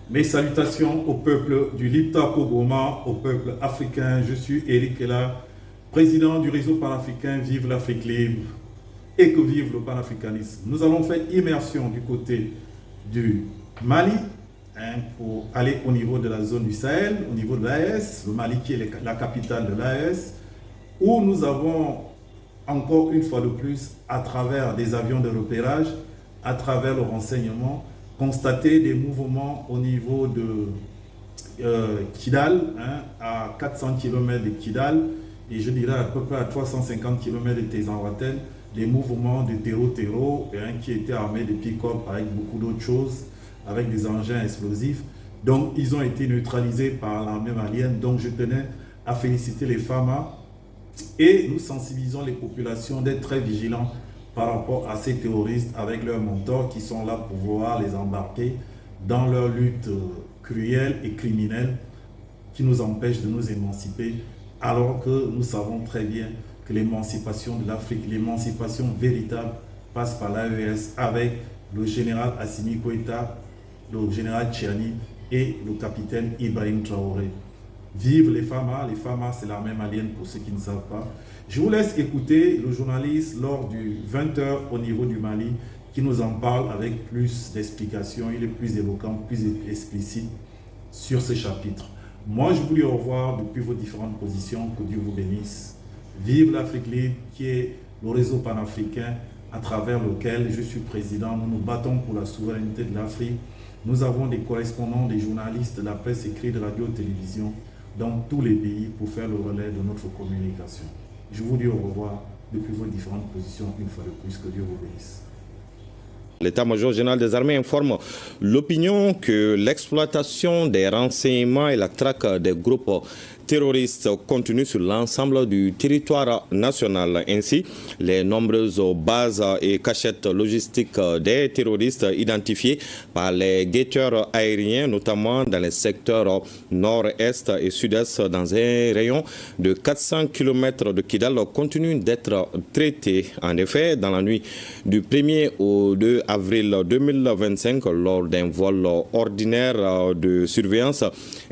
Mes salutations au peuple du Liptako-Goma, au peuple africain. Je suis Eric Ella, président du réseau panafricain Vive l'Afrique libre et que vive le panafricanisme. Nous allons faire immersion du côté du Mali pour aller au niveau de la zone du Sahel, au niveau de l'AES, le Mali qui est la capitale de l'AES, où nous avons encore une fois de plus, à travers des avions de repérage, à travers le renseignement, constater des mouvements au niveau de Kidal, à 400 km de Kidal, et je dirais à peu près à 350 km de Tézanraten, des mouvements de terreau qui étaient armés de pick-up avec beaucoup d'autres choses, avec des engins explosifs. Donc, ils ont été neutralisés par l'armée malienne. Donc, je tenais à féliciter les FAMA et nous sensibilisons les populations d'être très vigilants par rapport à ces terroristes avec leurs mentors qui sont là pour pouvoir les embarquer dans leur lutte cruelle et criminelle qui nous empêche de nous émanciper, alors que nous savons très bien que l'émancipation de l'Afrique, l'émancipation véritable passe par l'AES avec le général Assimi Goïta, le général Tchiani et le capitaine Ibrahim Traoré. Vive les FAMA c'est l'armée malienne pour ceux qui ne savent pas. Je vous laisse écouter le journaliste lors du 20h au niveau du Mali qui nous en parle avec plus d'explications. Il est plus éloquent, plus explicite sur ce chapitre. Moi, je vous dis au revoir depuis vos différentes positions. Que Dieu vous bénisse. Vive l'Afrique libre qui est le réseau panafricain à travers lequel je suis président. Nous nous battons pour la souveraineté de l'Afrique. Nous avons des correspondants, des journalistes de la presse écrite, de radio, télévision dans tous les pays pour faire le relais de notre communication. Je vous dis au revoir depuis vos différentes positions une fois de plus. Que Dieu vous bénisse. L'état-major général des armées informe l'opinion que l'exploitation des renseignements et la traque des groupes terroristes continue sur l'ensemble du territoire national. Ainsi, les nombreuses bases et cachettes logistiques des terroristes identifiées par les guetteurs aériens, notamment dans les secteurs nord-est et sud-est, dans un rayon de 400 km de Kidal, continuent d'être traitées. En effet, dans la nuit du 1er au 2 avril 2025, lors d'un vol ordinaire de surveillance,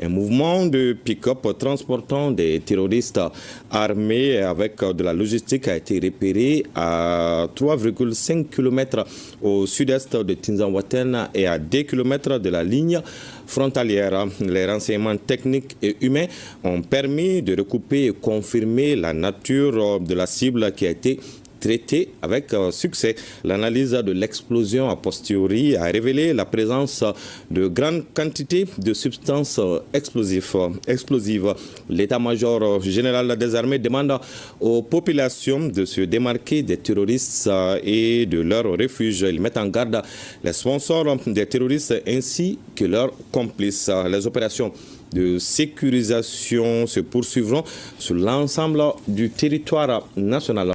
un mouvement de pick-up transportant des terroristes armés avec de la logistique a été repéré à 3,5 km au sud-est de Tinzanwaten et à 2 km de la ligne frontalière. Les renseignements techniques et humains ont permis de recouper et confirmer la nature de la cible qui a été traité avec succès. L'analyse de l'explosion a posteriori a révélé la présence de grandes quantités de substances explosives. L'état-major général des armées demande aux populations de se démarquer des terroristes et de leurs refuges. Il met en garde les sponsors des terroristes ainsi que leurs complices. Les opérations de sécurisation se poursuivront sur l'ensemble du territoire national.